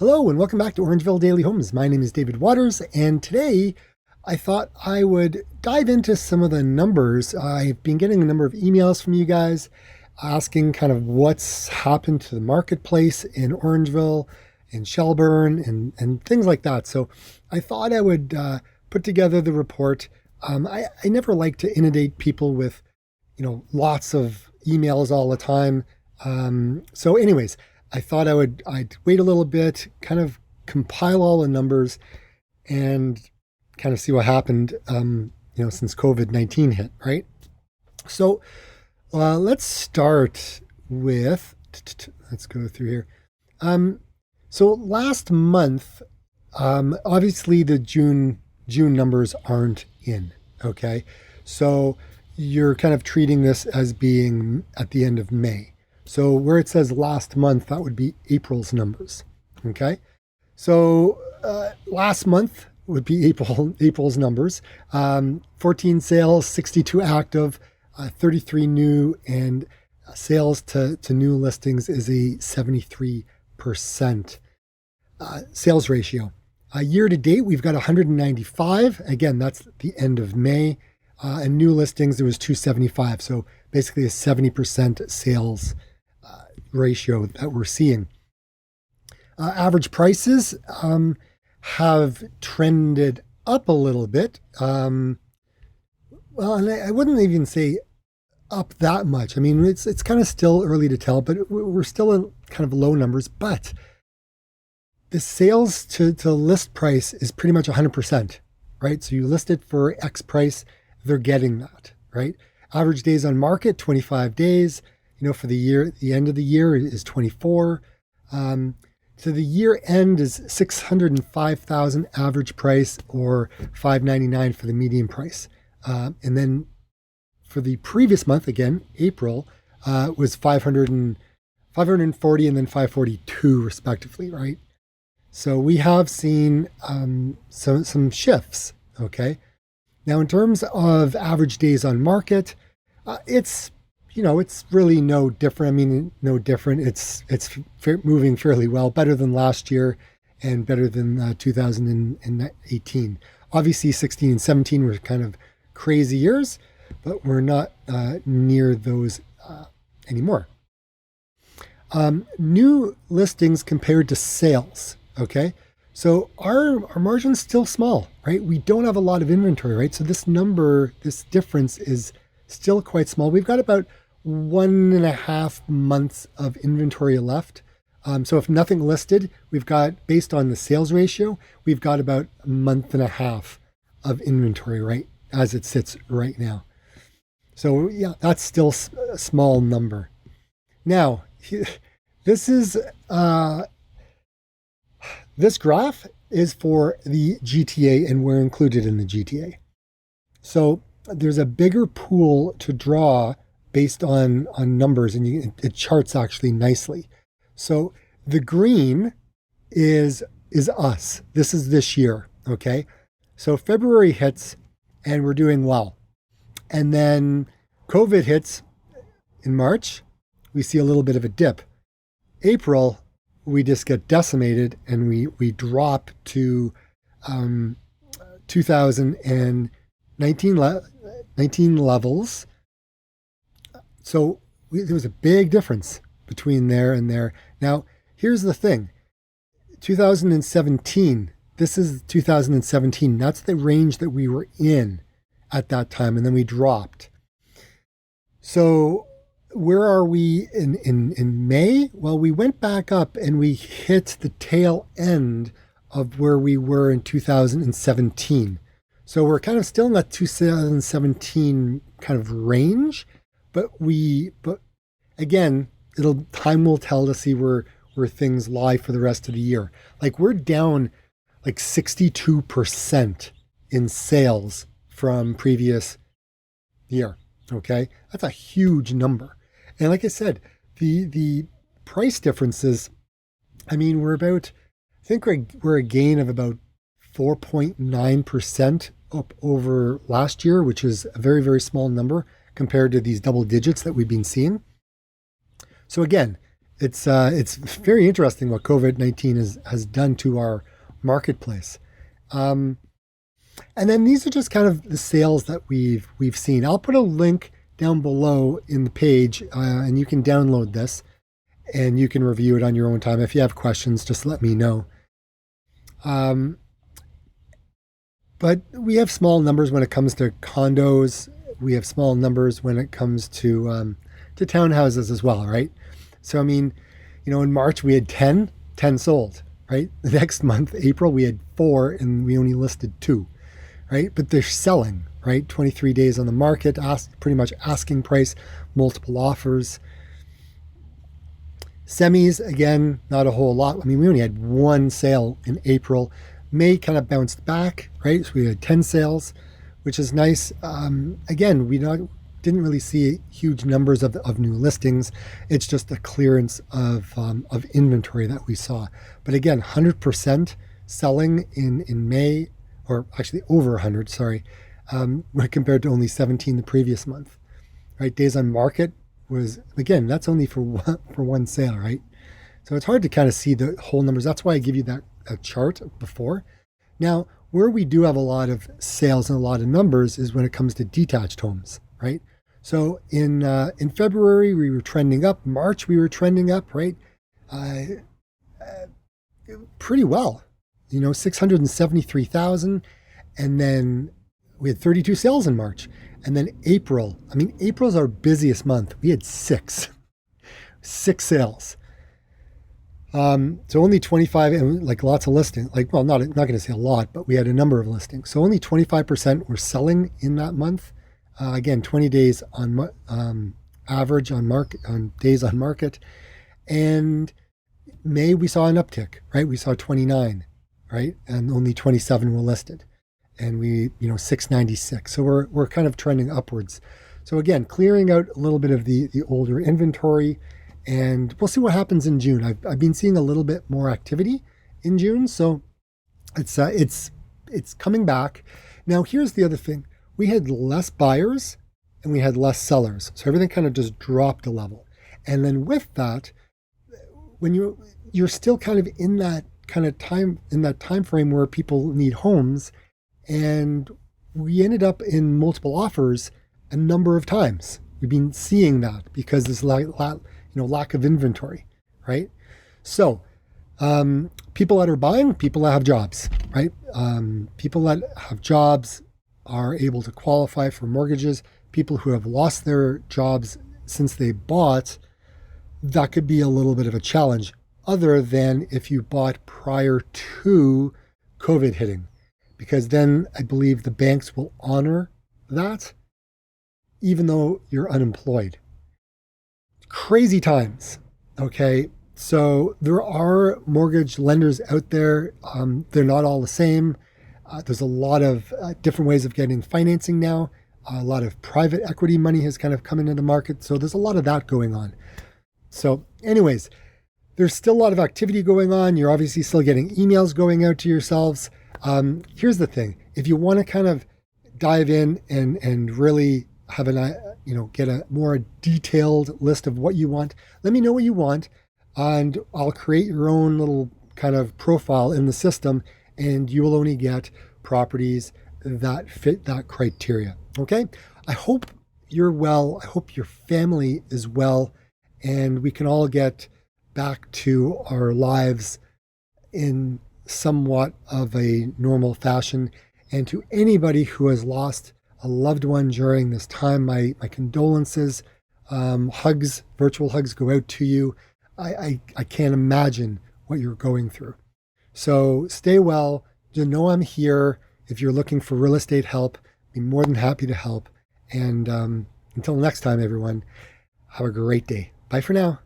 Hello and welcome back to Orangeville Daily Homes. My name is David Waters, and today I thought I would dive into some of the numbers. I've been getting a number of emails from you guys asking kind of what's happened to the marketplace in Orangeville, in Shelburne, and things like that. So I thought I would put together the report. I never like to inundate people with, lots of emails all the time. So anyways, I thought I'd wait a little bit, kind of compile all the numbers and kind of see what happened, since COVID-19 hit, right? So let's start with, let's go through here. So last month, obviously the June numbers aren't in, okay? So you're kind of treating this as being at the end of May. So where it says last month, that would be April's numbers, okay? So last month would be April's numbers. 14 sales, 62 active, 33 new, and sales to new listings is a 73% sales ratio. Year to date, we've got 195. Again, that's the end of May. And new listings, there was 275. So basically a 70% sales ratio that we're seeing. Average prices have trended up a little bit. And I wouldn't even say up that much. I mean, it's kind of still early to tell, but we're still in kind of low numbers. But the sales to list price is pretty much 100%, right? So you list it for X price, they're getting that, right? Average days on market, 25 days. For the year, the end of the year is 24. So the year end is 605,000 average price, or 599 for the median price. And then for the previous month, again, April, was 540 and then 542 respectively, right? So we have seen some shifts, okay? Now, in terms of average days on market, it's really no different. I mean, no different. It's moving fairly well, better than last year and better than 2018. Obviously, 16 and 17 were kind of crazy years, but we're not near those anymore. New listings compared to sales, okay? So our margin's still small, right? We don't have a lot of inventory, right? So this difference is still quite small. We've got about 1.5 months of inventory left. So if nothing listed, we've got, based on the sales ratio, we've got about a month and a half of inventory, right, as it sits right now. So yeah, that's still a small number. Now, this graph is for the GTA, and we're included in the GTA. So there's a bigger pool to draw based on numbers, and it charts actually nicely. So the green is us. This is this year, okay? So February hits, and we're doing well. And then COVID hits in March. We see a little bit of a dip. April, we just get decimated, and we drop to 2019 levels. So there was a big difference between there and there. Now, here's the thing. 2017, this is 2017. That's the range that we were in at that time, and then we dropped. So where are we in May? Well, we went back up and we hit the tail end of where we were in 2017. So we're kind of still in that 2017 kind of range, but again, time will tell to see where things lie for the rest of the year. Like, we're down like 62% in sales from previous year. Okay, that's a huge number. And like I said, the price differences, I mean, we're a gain of about 4.9% up over last year, which is a very, very small number compared to these double digits that we've been seeing. So again, It's very interesting what COVID-19 has done to our marketplace. Um, and then these are just kind of the sales that we've seen. I'll put a link down below in the page, and you can download this and you can review it on your own time. If you have questions, just let me know. Um, but we have small numbers when it comes to condos. We have small numbers when it comes to townhouses as well, right? So I mean, in March we had 10 sold, right? The next month, April, we had four and we only listed two, right? But they're selling, right? 23 days on the market, pretty much asking price, multiple offers. Semis, again, not a whole lot. I mean, we only had one sale in April. May kind of bounced back, right? So we had 10 sales, which is nice. Again, didn't really see huge numbers of new listings. It's just a clearance of inventory that we saw. But again, 100% selling in May, or actually over 100, sorry, compared to only 17 the previous month, right? Days on market was, again, that's only for one sale, right? So it's hard to kind of see the whole numbers. That's why I give you that chart before. Now, where we do have a lot of sales and a lot of numbers is when it comes to detached homes, right? So in February we were trending up. March we were trending up, right? Uh, Pretty well, 673,000, and then we had 32 sales in March, and then April. I mean, April's our busiest month. We had six sales. So only 25, and like lots of listings. Like, well, not going to say a lot, but we had a number of listings. So only 25% were selling in that month. Again, 20 days on average on days on market, and May we saw an uptick. Right, we saw 29, right, and only 27 were listed, and we 696. So we're kind of trending upwards. So again, clearing out a little bit of the older inventory. And we'll see what happens in June. I've been seeing a little bit more activity in June, so it's coming back. Now here's the other thing: we had less buyers and we had less sellers, so everything kind of just dropped a level. And then with that, when you're still kind of in that time frame where people need homes, and we ended up in multiple offers a number of times. We've been seeing that because there's lack of inventory, right? So people that are buying, people that have jobs, right? People that have jobs are able to qualify for mortgages. People who have lost their jobs since they bought, that could be a little bit of a challenge, other than if you bought prior to COVID hitting, because then I believe the banks will honor that even though you're unemployed. Crazy times. Okay. So there are mortgage lenders out there. They're not all the same. There's a lot of different ways of getting financing now. A lot of private equity money has kind of come into the market. So there's a lot of that going on. So anyways, there's still a lot of activity going on. You're obviously still getting emails going out to yourselves. Here's the thing. If you want to kind of dive in and really have get a more detailed list of what you want, let me know what you want, and I'll create your own little kind of profile in the system, and you will only get properties that fit that criteria. Okay? I hope you're well. I hope your family is well, and we can all get back to our lives in somewhat of a normal fashion. And to anybody who has lost a loved one during this time, my condolences. Hugs, virtual hugs go out to you. I can't imagine what you're going through. So stay well. You know I'm here. If you're looking for real estate help, be more than happy to help. And until next time, everyone, have a great day. Bye for now.